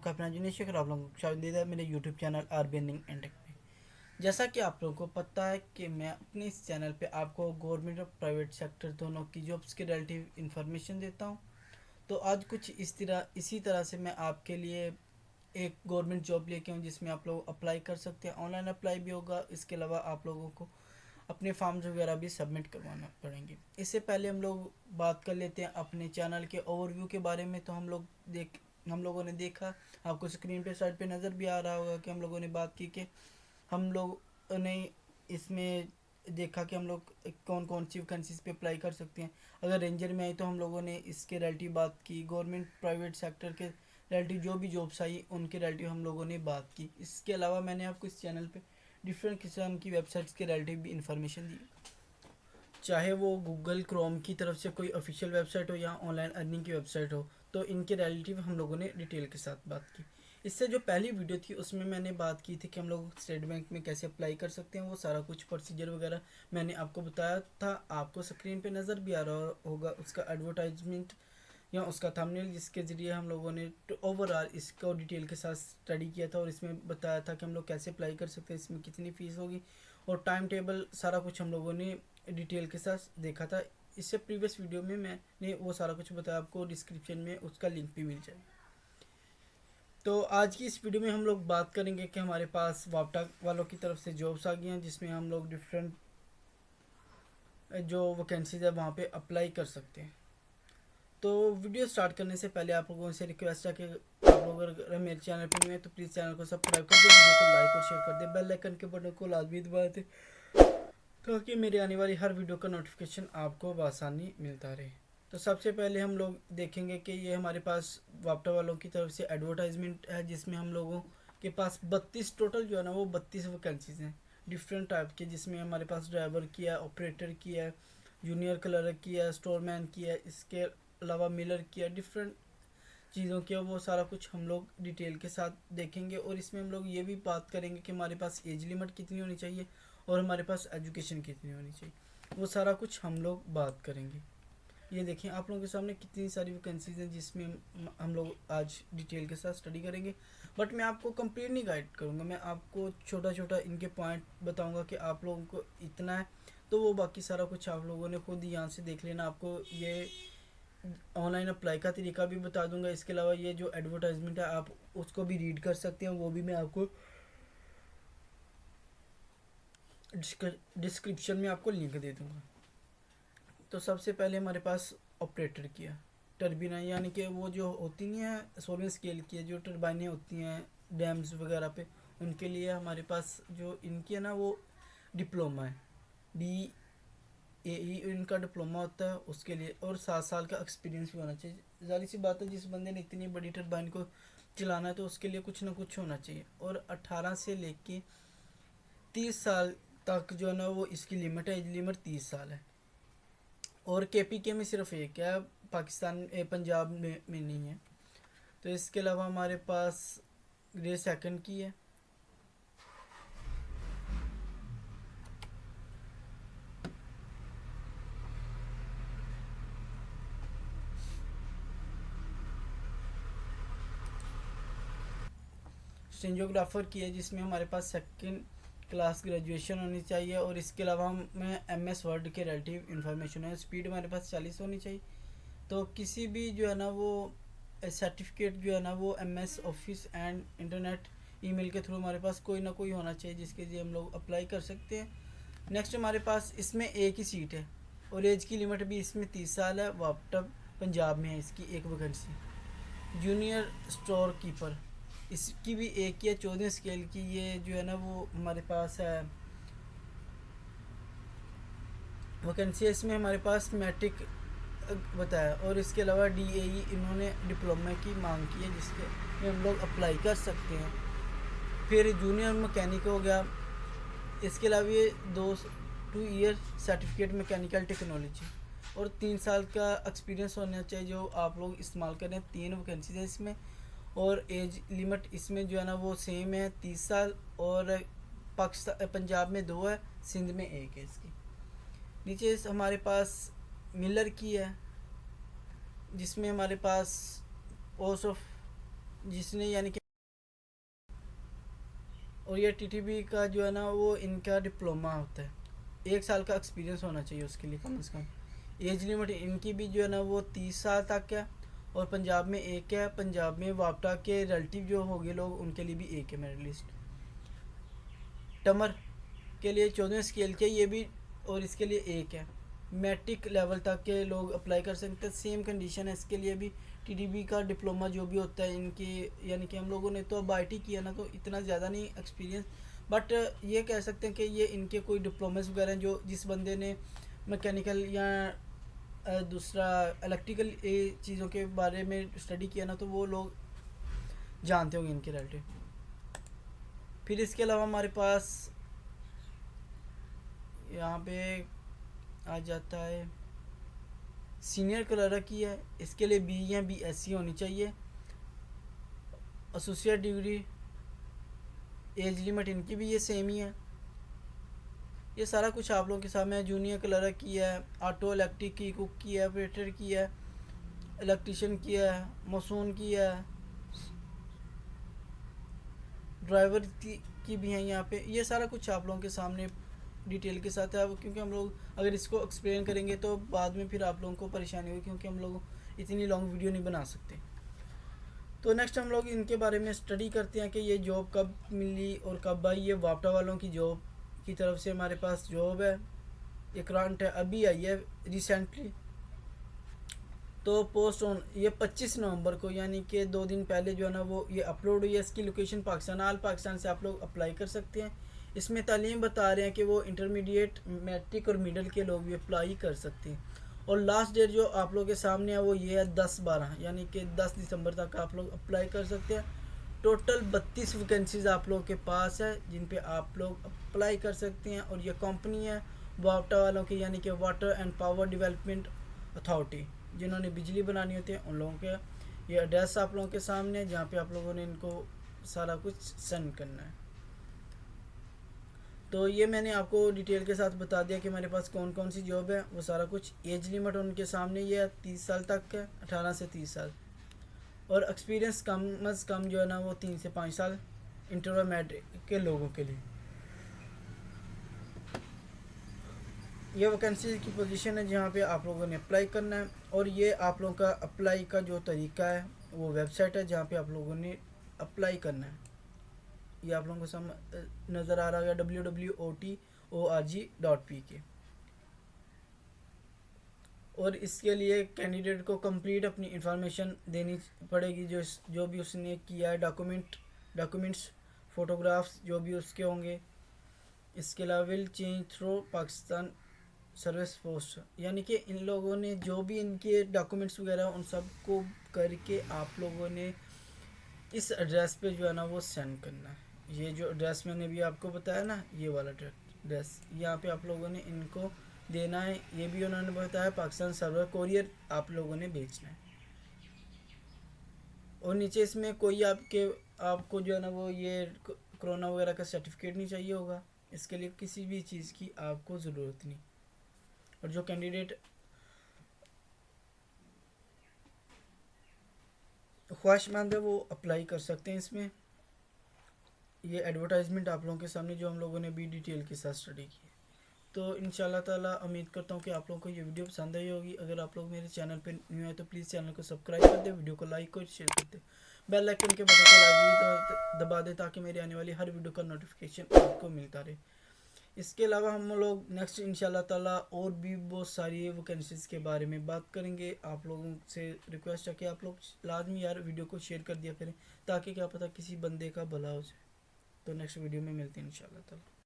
का अपना जिनेश शेखर आप लोगों को शामिल है मेरे YouTube channel RB earning and tech में। जैसा कि आप लोगों को पता है कि मैं अपने इस चैनल पे आपको गवर्नमेंट और प्राइवेट सेक्टर दोनों की जॉब्स के रिलेटिव इन्फॉर्मेशन देता हूँ। तो आज कुछ इसी तरह से मैं आपके लिए एक गवर्नमेंट जॉब लेके हूँ जिसमें आप लोग अप्लाई कर सकते हैं। ऑनलाइन अप्लाई भी होगा, इसके अलावा आप लोगों को अपने फॉर्म्स वगैरह भी सबमिट करवाना पड़ेंगे। इससे पहले हम लोग बात कर लेते हैं अपने चैनल के ओवरव्यू के बारे में। तो हम लोगों ने देखा, आपको स्क्रीन पे साइड पे नज़र भी आ रहा होगा कि हम लोगों ने बात की कि हम लोग ने इसमें देखा कि हम लोग कौन कौन सी वैकेंसीज पे अप्लाई कर सकते हैं। अगर रेंजर में आई तो हम लोगों ने इसके रिलेटिव बात की। गवर्नमेंट प्राइवेट सेक्टर के रिलेटिव जो भी जॉब्स आई उनके रिलेटिव हम लोगों ने बात की। इसके अलावा मैंने आपको इस चैनल पे डिफरेंट किस्म की वेबसाइट्स के रिलेटिव भी इंफॉर्मेशन दी, चाहे वो गूगल क्रोम की तरफ से कोई ऑफिशियल वेबसाइट हो या ऑनलाइन अर्निंग की वेबसाइट हो। तो इनके रिलेटिव हम लोगों ने डिटेल के साथ बात की। इससे जो पहली वीडियो थी उसमें मैंने बात की थी कि हम लोग स्टेट बैंक में कैसे अप्लाई कर सकते हैं। वो सारा कुछ प्रोसीजर वगैरह मैंने आपको बताया था। आपको स्क्रीन पे नज़र भी आ रहा होगा उसका एडवर्टाइजमेंट या उसका थंबनेल, जिसके ज़रिए हम लोगों ने ओवरऑल इसको डिटेल के साथ स्टडी किया था और इसमें बताया था कि हम लोग कैसे अप्लाई कर सकते हैं, इसमें कितनी फ़ीस होगी और टाइम टेबल सारा कुछ हम लोगों ने डिटेल के साथ देखा था। इससे प्रीवियस वीडियो में मैंने वो सारा कुछ बताया, आपको डिस्क्रिप्शन में उसका लिंक भी मिल जाए। तो आज की इस वीडियो में हम लोग बात करेंगे कि हमारे पास वापटा वालों की तरफ से जॉब्स आ गई हैं जिसमें हम लोग डिफरेंट जो वैकेंसीज है वहाँ पे अप्लाई कर सकते हैं। तो वीडियो स्टार्ट करने से पहले आप लोगों से रिक्वेस्ट है कि आप लोग अगर मेरे चैनल पर नहीं है तो प्लीज़ चैनल को सब्सक्राइब कर दें, वीडियो को लाइक और शेयर कर दें, बेल आइकन के बटन को लाजमी दबा दें ताकि मेरे आने वाली हर वीडियो का नोटिफिकेशन आपको बआसानी मिलता रहे। तो सबसे पहले हम लोग देखेंगे कि ये हमारे पास वापटा वालों की तरफ से एडवर्टाइजमेंट है जिसमें हम लोगों के पास 32 टोटल जो है ना वो 32 वैकेंसीज हैं डिफरेंट टाइप के, जिसमें हमारे पास ड्राइवर की है, ऑपरेटर की है, जूनियर क्लर्क की है, स्टोरमैन की है, इसके अलावा मिलर की है, डिफरेंट चीज़ों की है। वो सारा कुछ हम लोग डिटेल के साथ देखेंगे और इसमें हम लोग ये भी बात करेंगे कि हमारे पास एज लिमिट कितनी होनी चाहिए और हमारे पास एजुकेशन कितनी होनी चाहिए। वो सारा कुछ हम लोग बात करेंगे। ये देखें आप लोगों के सामने कितनी सारी वैकेंसीज हैं जिसमें हम लोग आज डिटेल के साथ स्टडी करेंगे। बट मैं आपको कंप्लीट नहीं गाइड करूँगा, मैं आपको छोटा छोटा इनके पॉइंट बताऊँगा कि आप लोगों को इतना है तो वो बाकी सारा कुछ आप लोगों ने खुद यहाँ से देख लेना। आपको ये ऑनलाइन अप्लाई का तरीका भी बता दूंगा। इसके अलावा ये जो एडवर्टाइजमेंट है आप उसको भी रीड कर सकते हैं, वो भी मैं आपको डिस्क्रिप्शन में आपको लिंक दे दूंगा। तो सबसे पहले हमारे पास ऑपरेटर की है टर्बिना, यानी कि वो जो होती नहीं है सोलर स्केल की है जो टर्बाइनें होती हैं डैम्स वगैरह पे, उनके लिए हमारे पास जो इनकी है ना वो डिप्लोमा है, DAE इनका डिप्लोमा होता है उसके लिए, और 7 साल का एक्सपीरियंस भी होना चाहिए। जाहिर सी बात है जिस बंदे ने इतनी बड़ी टर्बाइन को चलाना है तो उसके लिए कुछ ना कुछ होना चाहिए। और 18 से लेके 30 साल तक जो है ना वो इसकी लिमिट है, एज लिमिट 30 साल है। और KPK में सिर्फ एक है, पाकिस्तान पंजाब में नहीं है। तो इसके अलावा हमारे पास ग्रेड सेकंड की है। स्टेनोग्राफर की है जिसमें हमारे पास सेकंड क्लास ग्रेजुएशन होनी चाहिए। और इसके अलावा हमें MS वर्ड के रिलेटिव इन्फॉर्मेशन है, स्पीड हमारे पास 40 होनी चाहिए। तो किसी भी जो है ना वो सर्टिफिकेट जो है ना वो MS office and internet email के थ्रू हमारे पास कोई ना कोई होना चाहिए जिसके लिए हम लोग अप्लाई कर सकते हैं। नेक्स्ट हमारे पास इसमें एक ही सीट है और एज की लिमिट भी इसमें 30 साल है। वापटा पंजाब में है इसकी एक वैकेंसी। जूनियर स्टोर कीपर इसकी भी एक ही है 14 स्केल की। ये जो है ना वो हमारे पास है वैकेंसी, इसमें हमारे पास मैट्रिक बताया और इसके अलावा DAE इन्होंने डिप्लोमा की मांग की है जिसके लिए हम लोग अप्लाई कर सकते हैं। फिर जूनियर मैकेनिक हो गया। इसके अलावा ये 2 ईयर सर्टिफिकेट मैकेनिकल टेक्नोलॉजी और 3 साल का एक्सपीरियंस होना चाहिए जो आप लोग इस्तेमाल करें। 3 वैकेंसीज है इसमें और एज लिमिट इसमें जो है ना वो सेम है 30 साल। और पाकिस्तान पंजाब में 2 है, सिंध में 1 है इसकी। नीचे हमारे पास मिलर की है जिसमें हमारे पास पोस्ट ऑफ जिसने यानी कि, और ये टीटीबी का जो है ना वो इनका डिप्लोमा होता है, 1 साल का एक्सपीरियंस होना चाहिए उसके लिए कम से कम। एज लिमिट इनकी भी जो है ना वो 30 साल तक है। और पंजाब में एक है, पंजाब में वापटा के रिलेटिव जो हो गए लोग उनके लिए भी एक है मेरिट लिस्ट। टमर के लिए 14 स्केल के ये भी, और इसके लिए एक है। मैट्रिक लेवल तक के लोग अप्लाई कर सकते हैं, सेम कंडीशन है इसके लिए भी। टीडीबी का डिप्लोमा जो भी होता है इनकी, यानी कि हम लोगों ने तो अब आईटी किया ना, तो इतना ज़्यादा नहीं एक्सपीरियंस, बट ये कह सकते हैं कि ये इनके कोई डिप्लोमेस वगैरह हैं, जो जिस बंदे ने मैकेनिकल या दूसरा इलेक्ट्रिकल चीज़ों के बारे में स्टडी किया ना, तो वो लोग जानते होंगे इनके रिलेटिव। फिर इसके अलावा हमारे पास यहाँ पे आ जाता है सीनियर क्लर्क की है, इसके लिए बी या BSc होनी चाहिए। एसोसिएट डिग्री, एज लिमिट इनकी भी ये सेम ही है। ये सारा कुछ आप लोगों के सामने है। जूनियर क्लर्क की है, ऑटो इलेक्ट्रिक की, कुक की है, ऑपरेटर की है, इलेक्ट्रिशियन की है, मसून की है, ड्राइवर की भी है यहाँ पे। ये सारा कुछ आप लोगों के सामने डिटेल के साथ है। अब क्योंकि हम लोग अगर इसको एक्सप्लेन करेंगे तो बाद में फिर आप लोगों को परेशानी होगी, क्योंकि हम लोग इतनी लॉन्ग वीडियो नहीं बना सकते। तो नेक्स्ट हम लोग इनके बारे में स्टडी करते हैं कि ये जॉब कब मिली और कब आई। ये वापटा वालों की जॉब की तरफ से हमारे पास जॉब है, ये ग्रांट है, अभी आई है रिसेंटली। तो पोस्ट ऑन ये 25 नवंबर को, यानी कि 2 दिन पहले जो है ना वो ये अपलोड हुई है। इसकी लोकेशन पाकिस्तान, आल पाकिस्तान से आप लोग अप्लाई कर सकते हैं। इसमें तालीम बता रहे हैं कि वो इंटरमीडिएट, मैट्रिक और मिडिल के लोग भी अप्लाई कर सकते हैं। और लास्ट डेट जो आप लोगों के सामने है वो ये है 10/12, यानी कि 10 दिसंबर तक आप लोग अप्लाई कर सकते हैं। टोटल 32 वैकेंसीज आप लोगों के पास है जिन पे आप लोग अप्लाई कर सकते हैं। और ये कंपनी है वापटा वालों की, यानी कि water and power development authority, जिन्होंने बिजली बनानी होती है उन लोगों के। ये एड्रेस आप लोगों के सामने है जहाँ पे आप लोगों ने इनको सारा कुछ सेंड करना है। तो ये मैंने आपको डिटेल के साथ बता दिया कि हमारे पास कौन कौन सी जॉब है, वो सारा कुछ। एज लिमिट उनके सामने ये है 30 साल तक है, 18 से 30 साल। और एक्सपीरियंस कम अज़ कम जो है ना वो 3 से 5 साल इंटरमीडिएट के लोगों के लिए। ये वैकेंसी की पोजीशन है जहाँ पे आप लोगों ने अप्लाई करना है। और ये आप लोगों का अप्लाई का जो तरीका है वो वेबसाइट है जहाँ पे आप लोगों ने अप्लाई करना है। ये आप लोगों को नज़र आ रहा है www.otorg.pk। और इसके लिए कैंडिडेट को कंप्लीट अपनी इंफॉर्मेशन देनी पड़ेगी, जो भी उसने किया है, डॉक्यूमेंट्स, फ़ोटोग्राफ्स जो भी उसके होंगे। इसके अलावा will change through Pakistan service post, यानी कि इन लोगों ने जो भी इनके डॉक्यूमेंट्स वगैरह उन सब को करके आप लोगों ने इस एड्रेस पे जो है ना वो सेंड करना है। ये जो एड्रेस मैंने भी आपको बताया ना, ये वाला एड्रेस यहाँ पे आप लोगों ने इनको देना है। ये भी उन्होंने बताया पाकिस्तान सर्वर कोरियर आप लोगों ने भेजना है। और नीचे इसमें कोई आपको जो है ना वो ये कोरोना वगैरह का सर्टिफिकेट नहीं चाहिए होगा, इसके लिए किसी भी चीज़ की आपको ज़रूरत नहीं। और जो कैंडिडेट ख्वाहिशमंद है वो अप्लाई कर सकते हैं इसमें। ये एडवर्टाइजमेंट आप लोगों के सामने जो हम लोगों ने भी डिटेल के साथ स्टडी की है। तो इंशाल्लाह ताला उम्मीद करता हूँ कि आप लोगों को ये वीडियो पसंद आई होगी। अगर आप लोग मेरे चैनल पे न्यू है तो प्लीज़ चैनल को सब्सक्राइब कर दे, वीडियो को लाइक और शेयर कर दे, बेल आइकन के बटन को लाजमी दबा दे ताकि मेरी आने वाली हर वीडियो का नोटिफिकेशन आपको मिलता रहे। इसके अलावा हम लोग नेक्स्ट इंशाल्लाह ताला और भी बहुत सारी वैकेंसीज़ के बारे में बात करेंगे। आप लोगों से रिक्वेस्ट है कि आप लोग लाजमी यार वीडियो को शेयर कर दिया करें, ताकि क्या पता किसी बंदे का भला हो जाए। तो नेक्स्ट वीडियो में मिलते हैं इंशाल्लाह ताला।